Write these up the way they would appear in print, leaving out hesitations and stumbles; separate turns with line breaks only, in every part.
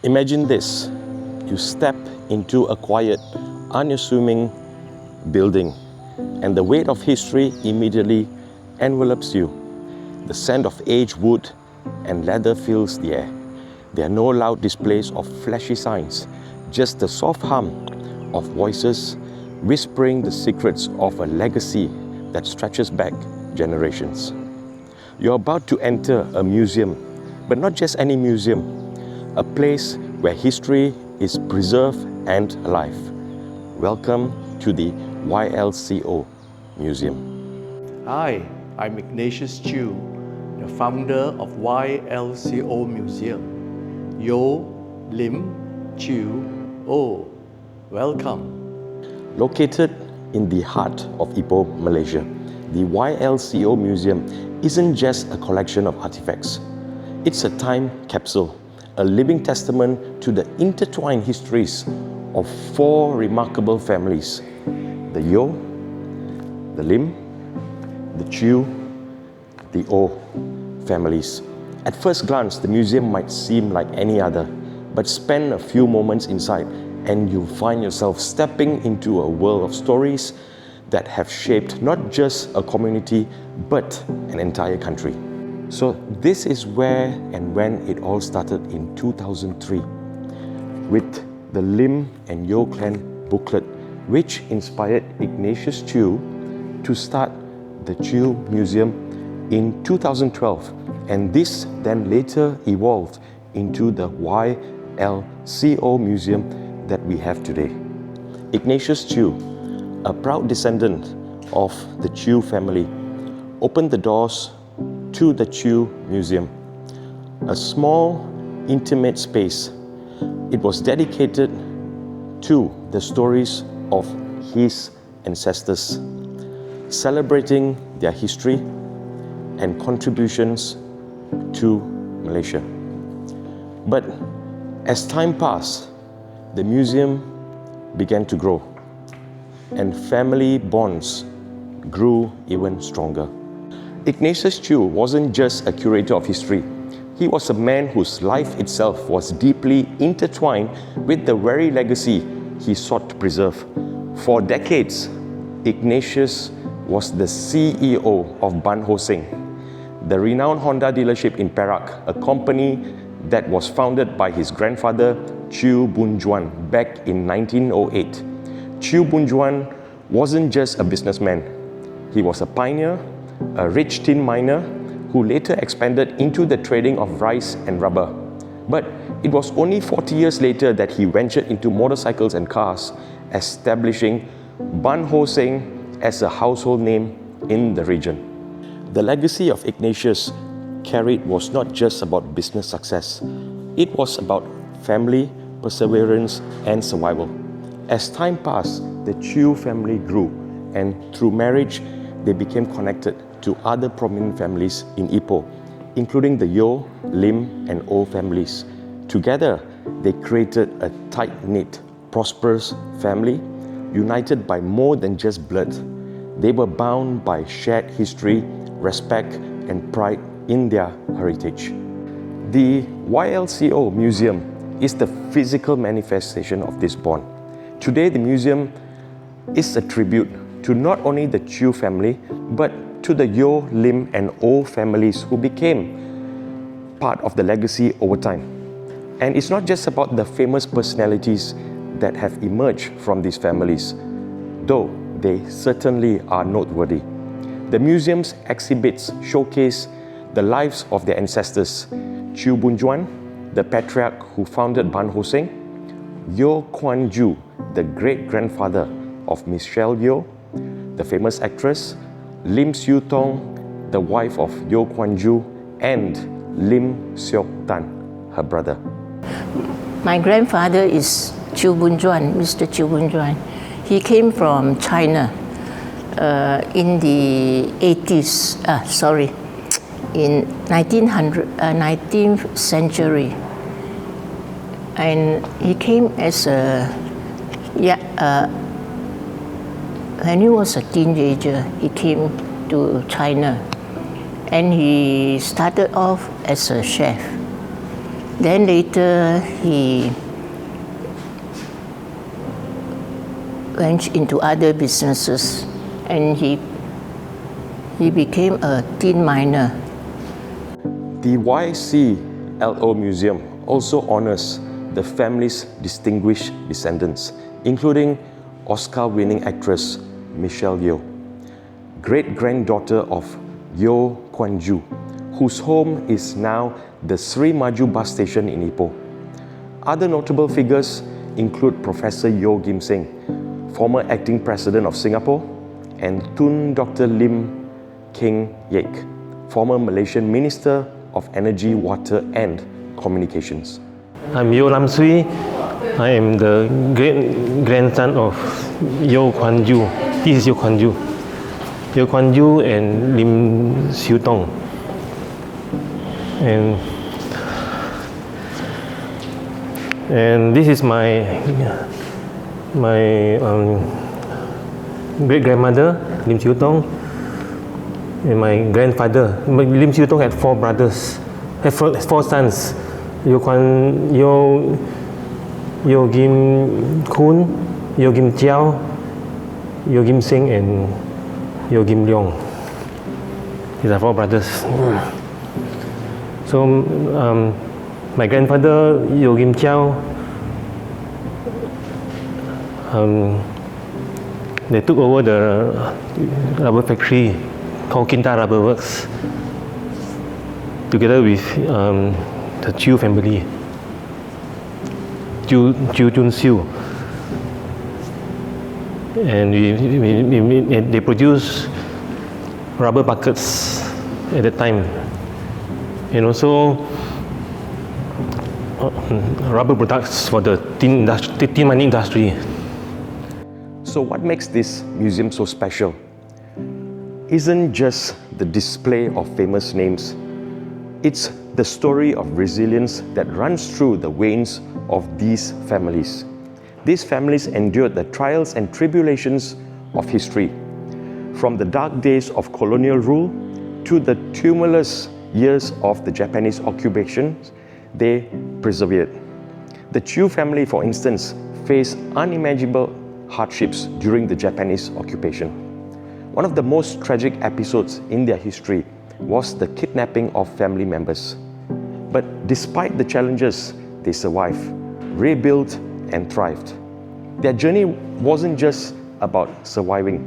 Imagine this. You step into a quiet, unassuming building, and the weight of history immediately envelops you. The scent of aged wood and leather fills the air. There are no loud displays of flashy signs, just the soft hum of voices whispering the secrets of a legacy that stretches back generations. You're about to enter a museum, but not just any museum, a place where history is preserved and alive. Welcome to the YLCO Museum.
Hi, I'm Ignatius Chew, the founder of YLCO Museum. Yeoh, Lim, Chew, Oh. Welcome.
Located in the heart of Ipoh, Malaysia, the YLCO Museum isn't just a collection of artifacts. It's a time capsule, a living testament to the intertwined histories of four remarkable families: the Yeoh, the Lim, the Chew, the Oh families. At first glance, the museum might seem like any other, but spend a few moments inside and you'll find yourself stepping into a world of stories that have shaped not just a community, but an entire country. So this is where and when it all started in 2003 with the Lim and Yeoh clan booklet, which inspired Ignatius Chew to start the Chew Museum in 2012, and this then later evolved into the YLCO Museum that we have today. Ignatius Chew, a proud descendant of the Chew family, opened the doors to the Chew Museum, a small, intimate space. It was dedicated to the stories of his ancestors, celebrating their history and contributions to Malaysia. But as time passed, the museum began to grow, and family bonds grew even stronger. Ignatius Chew wasn't just a curator of history. He was a man whose life itself was deeply intertwined with the very legacy he sought to preserve. For decades, Ignatius was the CEO of Ban Ho Seng, the renowned Honda dealership in Perak, a company that was founded by his grandfather, Chew Boon Juan, back in 1908. Chew Boon Juan wasn't just a businessman. He was a pioneer, a rich tin miner who later expanded into the trading of rice and rubber. But it was only 40 years later that he ventured into motorcycles and cars, establishing Ban Ho Seng as a household name in the region. The legacy of Ignatius carried was not just about business success. It was about family, perseverance, and survival. As time passed, the Chew family grew, and through marriage, they became connected to other prominent families in Ipoh, including the Yeoh, Lim, and Oh families. Together, they created a tight-knit, prosperous family, united by more than just blood. They were bound by shared history, respect, and pride in their heritage. The YLCO Museum is the physical manifestation of this bond. Today, the museum is a tribute to not only the Chew family, but to the Yeoh, Lim, and Oh families who became part of the legacy over time. And it's not just about the famous personalities that have emerged from these families, though they certainly are noteworthy. The museum's exhibits showcase the lives of their ancestors: Chew Boon Juan, the patriarch who founded Ban Ho Seng; Yeoh Kuan Yew, the great-grandfather of Michelle Yeoh, the famous actress; Lim Siu Tong, the wife of Yeoh Kuan Yew; and Lim Seok Tan, her brother.
My grandfather is Chew Boon Juan, Mr. Chew Boon Juan. He came from China in the 80s, in 19th century. And he came as when he was a teenager, he came to China, and he started off as a chef. Then later he went into other businesses, and he became a tin miner.
The YLCO Museum also honors the family's distinguished descendants, including Oscar-winning actress Michelle Yeoh, great-granddaughter of Yeoh Kuan Yew, whose home is now the Sri Maju bus station in Ipoh. Other notable figures include Professor Yeoh Kim Seng, former acting president of Singapore, and Tun Dr. Lim Keng Yek, former Malaysian Minister of Energy, Water and Communications.
I'm Yeoh Lam Sui. I am the great-grandson of Yeoh Kuan Yew. This is Yeoh Kuan Yew. Yeoh Kuan Yew and Lim Siu Tong. And this is my great-grandmother, Lim Siu Tong, and my grandfather. Lim Siu Tong had four sons. Yeoh Kuan Yeoh, Yeoh Kim Kun, Yeoh Kim Chiao, Yeoh Kim Seng, and Yeoh Kim Leong. These are four brothers. So my grandfather, Yeoh Kim Chiao, they took over the rubber factory called Kinta Rubber Works together with the Chew family, Chew Jun Siu, and they produce rubber buckets at the time, and also rubber products for the tin mining industry.
So what makes this museum so special isn't just the display of famous names, it's the story of resilience that runs through the veins of these families. These families endured the trials and tribulations of history, from the dark days of colonial rule to the tumultuous years of the Japanese occupation. They persevered. The Chew family, for instance, faced unimaginable hardships during the Japanese occupation. One of the most tragic episodes in their history was the kidnapping of family members. But despite the challenges, they survived, rebuilt, and thrived. Their journey wasn't just about surviving,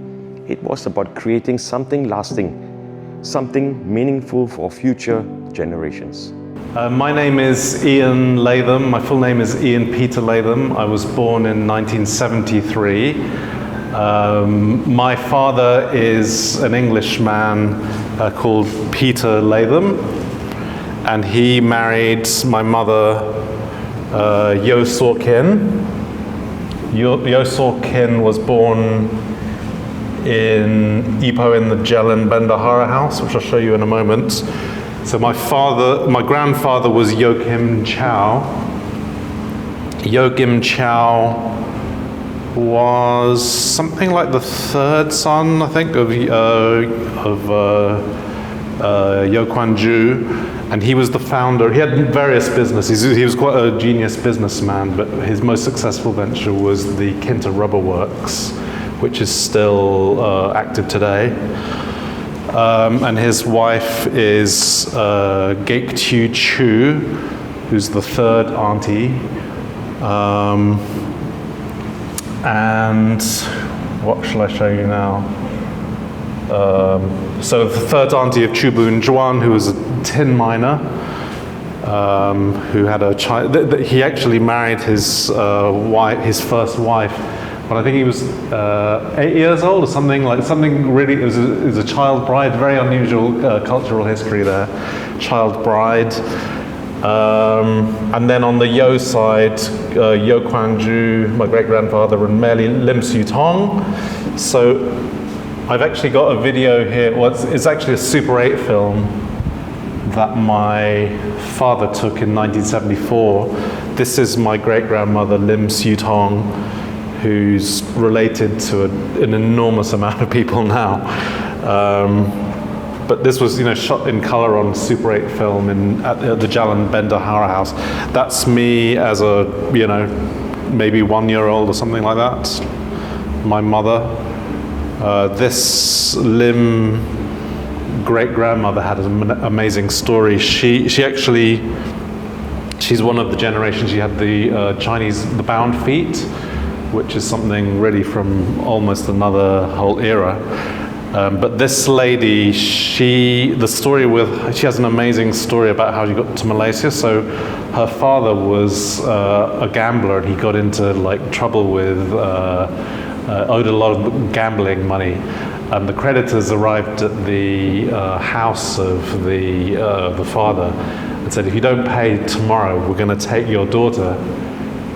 it was about creating something lasting, something meaningful for future generations.
My name is Ian Latham. My full name is Ian Peter Latham. I was born in 1973. My father is an Englishman called Peter Latham, and he married my mother, Yeoh Saw Kin. Yeoh Saw Kin was born in Ipoh in the Jalan Bendahara house, which I'll show you in a moment. So my grandfather was Yeoh Kim Chow. Yeoh Kim Chow was something like the third son, I think, of Yeoh Kuan Yew, and he was the founder. He had various businesses. He was quite a genius businessman, but his most successful venture was the Kinta Rubber Works, which is still active today. And his wife is Gaek Chu, who's the third auntie. And what shall I show you now? So the third auntie of Chew Boon Juan, who was a tin miner, who had a child. He actually married his first wife, but I think he was 8 years old or something really. It was a child bride. Very unusual cultural history there. Child bride. And then on the Yeoh side, Yeoh Kuan Yew, my great-grandfather, and Mary Lim Siu Tong. So I've actually got a video here. Well, it's actually a Super 8 film that my father took in 1974. This is my great-grandmother, Lim Siu Tong, who's related to an enormous amount of people now. but this was, shot in color on Super 8 film at the Jalan House. That's me as a, maybe 1-year-old or something like that. My mother. This Lim great-grandmother had an amazing story. She's one of the generations. She had the bound feet, which is something really from almost another whole era. But this lady, she has an amazing story about how she got to Malaysia. So her father was a gambler, and he got into trouble with, owed a lot of gambling money. And the creditors arrived at the house of the father and said, if you don't pay tomorrow, we're going to take your daughter.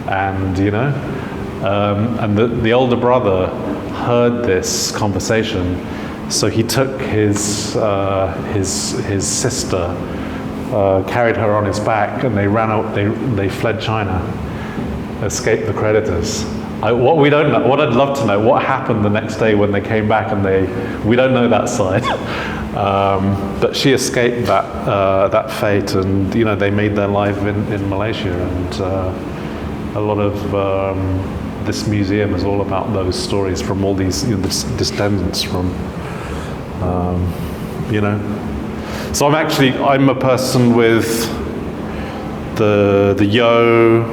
And, and the older brother heard this conversation. So he took his sister, carried her on his back, and they ran out. They fled China, escaped the creditors. What I'd love to know, what happened the next day when they came back, and we don't know that side. But she escaped that fate, and they made their life in Malaysia, and a lot of this museum is all about those stories from all these descendants from. So I'm a person with the Yeoh,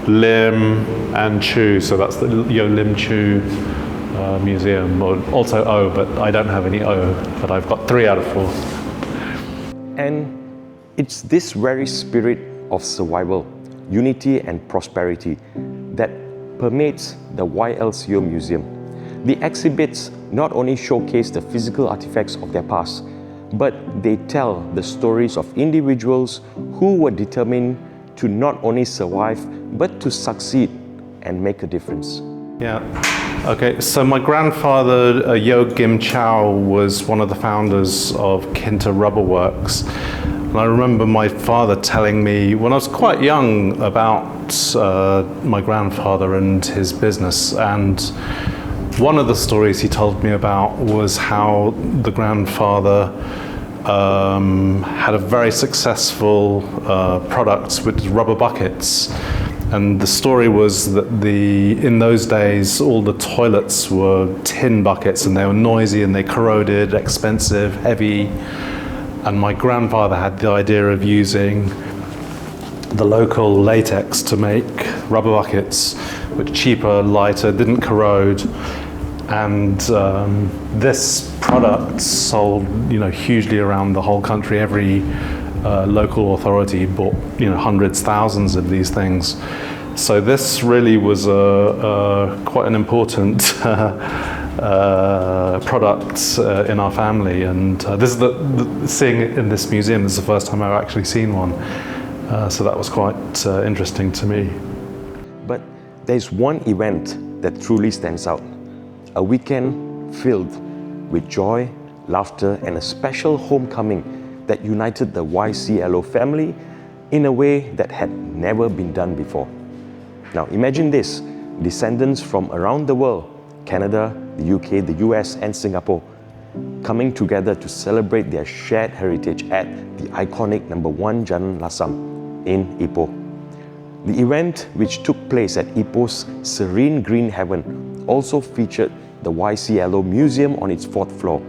Lim, and Chew. So that's the Yeoh Lim Chew Museum, or also O, but I don't have any O, but I've got 3 out of 4.
And it's this very spirit of survival, unity and prosperity that permeates the YLCO Museum. The exhibits not only showcase the physical artifacts of their past, but they tell the stories of individuals who were determined to not only survive, but to succeed and make a difference.
Yeah. Okay, so my grandfather, Yeoh Gim Chow, was one of the founders of Kinta Rubber Works. And I remember my father telling me when I was quite young about my grandfather and his business. And one of the stories he told me about was how the grandfather had a very successful product with rubber buckets. And the story was that in those days, all the toilets were tin buckets, and they were noisy and they corroded, expensive, heavy. And my grandfather had the idea of using the local latex to make rubber buckets, which cheaper, lighter, didn't corrode. And this product sold, hugely around the whole country. Every local authority bought, hundreds, thousands of these things. So this really was quite an important product in our family. And this is seeing it in this museum. This is the first time I've actually seen one. So that was quite interesting to me.
But there's one event that truly stands out. A weekend filled with joy, laughter, and a special homecoming that united the YCLO family in a way that had never been done before. Now imagine this, descendants from around the world, Canada, the UK, the US, and Singapore, coming together to celebrate their shared heritage at the iconic #1 Jalan Lasam in Ipoh. The event, which took place at Ipoh's serene green heaven, also featured the YCLO Museum on its 4th floor,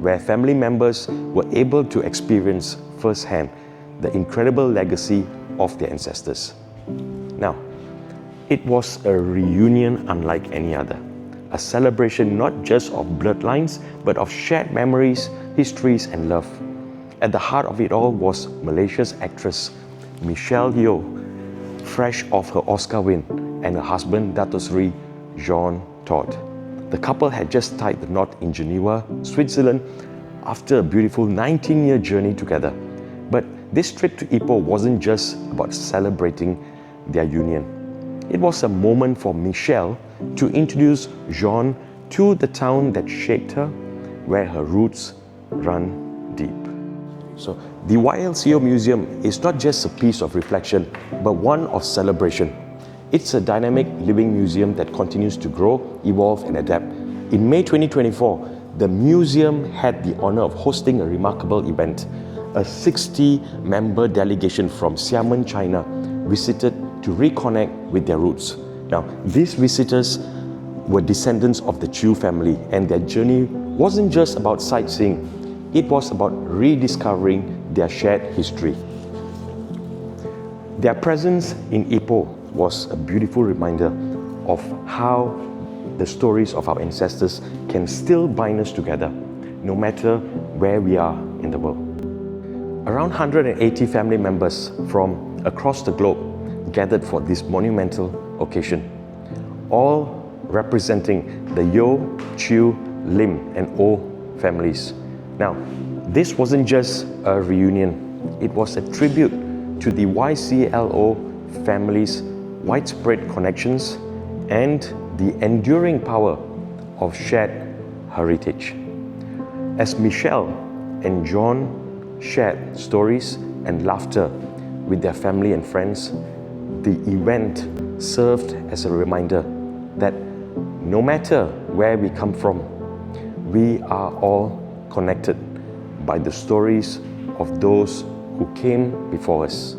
where family members were able to experience firsthand the incredible legacy of their ancestors. Now, it was a reunion unlike any other, a celebration not just of bloodlines, but of shared memories, histories, and love. At the heart of it all was Malaysia's actress, Michelle Yeoh, fresh off her Oscar win, and her husband, Dato' Sri Jean Todt. The couple had just tied the knot in Geneva, Switzerland, after a beautiful 19-year journey together. But this trip to Ipoh wasn't just about celebrating their union. It was a moment for Michelle to introduce Jean to the town that shaped her, where her roots run deep. So the YLCO Museum is not just a piece of reflection, but one of celebration. It's a dynamic living museum that continues to grow, evolve, and adapt. In May 2024, the museum had the honor of hosting a remarkable event. A 60-member delegation from Xiamen, China visited to reconnect with their roots. Now, these visitors were descendants of the Chew family, and their journey wasn't just about sightseeing, it was about rediscovering their shared history. Their presence in Ipoh was a beautiful reminder of how the stories of our ancestors can still bind us together, no matter where we are in the world. Around 180 family members from across the globe gathered for this monumental occasion, all representing the Yeoh, Chew, Lim, and O families. Now, this wasn't just a reunion, it was a tribute to the YCLO family's widespread connections and the enduring power of shared heritage. As Michelle and John shared stories and laughter with their family and friends, the event served as a reminder that no matter where we come from, we are all connected by the stories of those who came before us.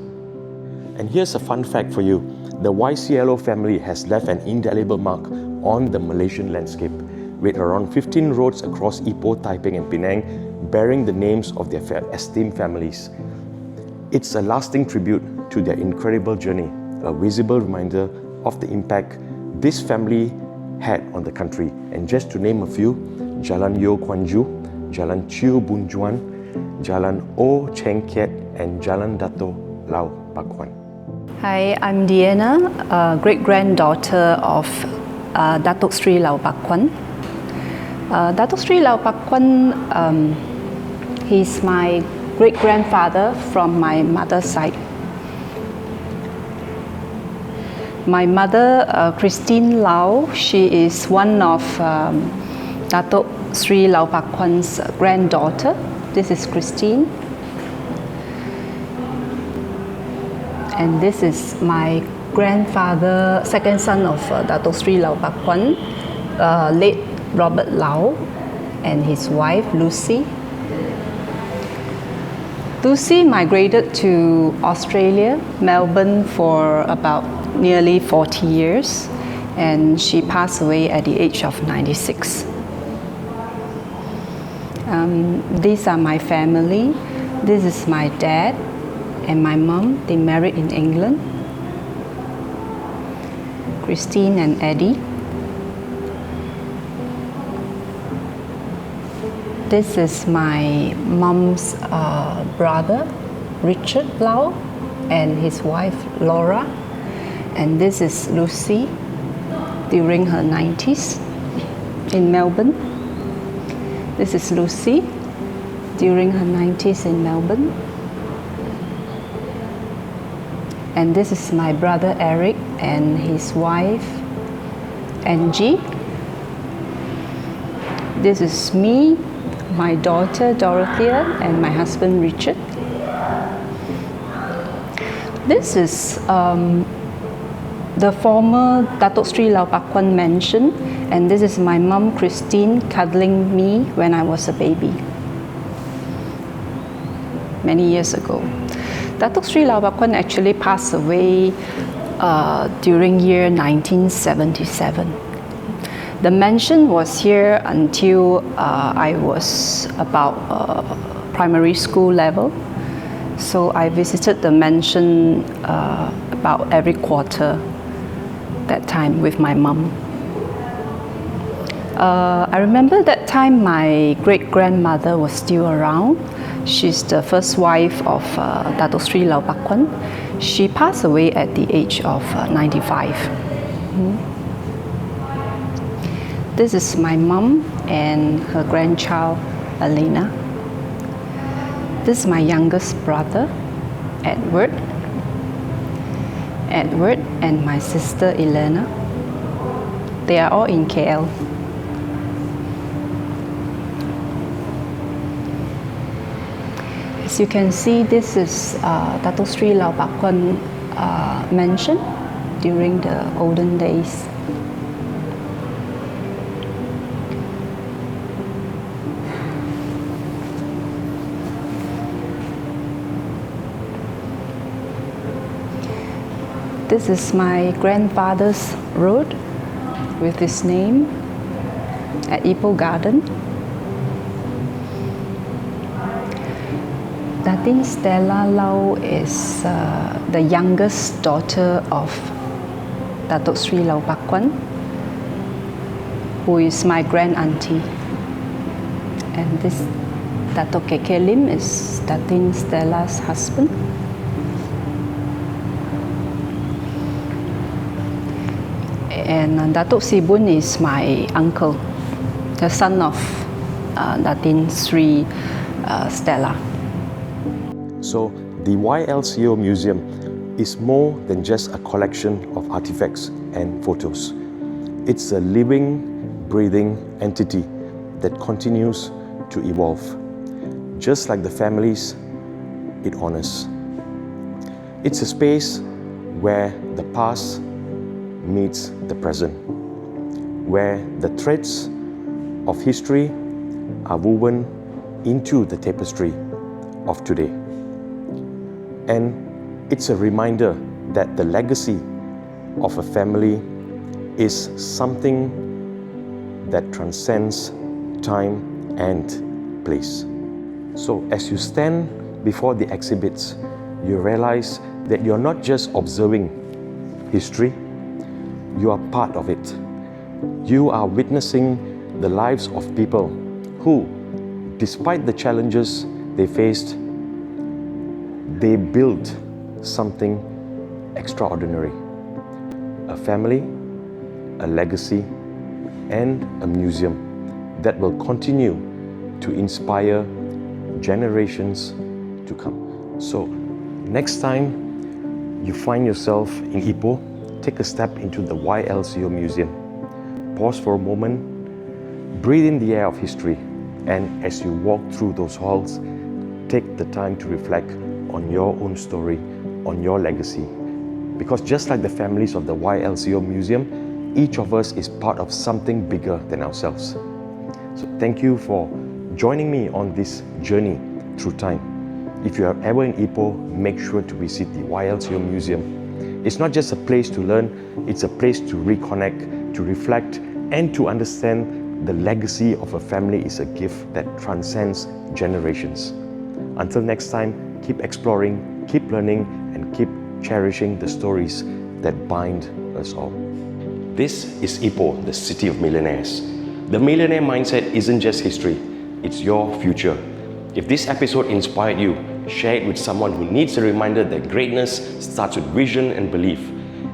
And here's a fun fact for you. The YCLO family has left an indelible mark on the Malaysian landscape, with around 15 roads across Ipoh, Taiping, and Penang bearing the names of their esteemed families. It's a lasting tribute to their incredible journey, a visible reminder of the impact this family had on the country. And just to name a few, Jalan Yeoh Kuan Ju, Jalan Chew Boon Juan, Jalan O Cheng Kiat, and Jalan Dato Lau Pak Kwan.
Hi, I'm Deanna, great-granddaughter of Datuk Sri Lau Pak Kwan. Datuk Sri Lau Pak Kwan, he's my great-grandfather from my mother's side. My mother, Christine Lau, she is one of Datuk Sri Lau Pak Kwan's granddaughter. This is Christine. And this is my grandfather, second son of Datuk Sri Lau Pak Kwan, late Robert Lau, and his wife, Lucy. Lucy migrated to Australia, Melbourne, for about nearly 40 years, and she passed away at the age of 96. These are my family. This is my dad and my mom. They married in England. Christine and Eddie. This is my mom's brother, Richard Lau, and his wife, Laura. And this is Lucy during her 90s in Melbourne. This is Lucy during her 90s in Melbourne. And this is my brother Eric and his wife Angie. This is me, my daughter Dorothea, and my husband Richard. This is the former Datuk Sri Lau Pak Kwan mansion, and this is my mom Christine cuddling me when I was a baby many years ago. Datuk Sri Lau Pak Kwan actually passed away during year 1977. The mansion was here until I was about primary school level. So I visited the mansion about every quarter that time with my mom. I remember that time my great-grandmother was still around. She's the first wife of Datuk Sri Lau Pak Kwan. She passed away at the age of 95. This is my mom and her grandchild, Elena. This is my youngest brother, Edward. Edward and my sister, Elena. They are all in KL. As you can see, this is Datuk Sri Lau Pak Kwan mansion during the olden days. This is my grandfather's road with his name at Ipoh Garden. Datin Stella Lau is the youngest daughter of Datuk Sri Lau Bakwan, who is my grand auntie. And this Datuk Keke Lim is Datin Stella's husband. And Datuk Si Boon is my uncle, the son of Datin Sri Stella.
So the YLCO Museum is more than just a collection of artifacts and photos. It's a living, breathing entity that continues to evolve, just like the families it honors. It's a space where the past meets the present, where the threads of history are woven into the tapestry of today. And it's a reminder that the legacy of a family is something that transcends time and place. So as you stand before the exhibits, you realize that you're not just observing history, you are part of it. You are witnessing the lives of people who, despite the challenges they faced, they built something extraordinary. A family, a legacy, and a museum that will continue to inspire generations to come. So, next time you find yourself in Ipoh, take a step into the YLCO Museum. Pause for a moment, breathe in the air of history, and as you walk through those halls, take the time to reflect on your own story, on your legacy. Because just like the families of the YLCO Museum, each of us is part of something bigger than ourselves. So thank you for joining me on this journey through time. If you are ever in Ipoh, make sure to visit the YLCO Museum. It's not just a place to learn, it's a place to reconnect, to reflect, and to understand the legacy of a family is a gift that transcends generations. Until next time, keep exploring, keep learning, and keep cherishing the stories that bind us all. This is Ipoh, the city of millionaires. The millionaire mindset isn't just history, it's your future. If this episode inspired you, share it with someone who needs a reminder that greatness starts with vision and belief.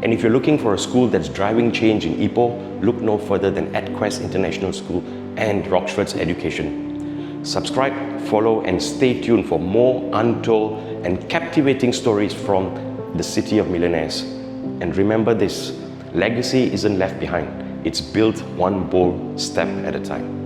And if you're looking for a school that's driving change in Ipoh, look no further than EdQuest International School and Rochford's education. Subscribe, follow, and stay tuned for more untold and captivating stories from the city of millionaires. And remember this, legacy isn't left behind, it's built one bold step at a time.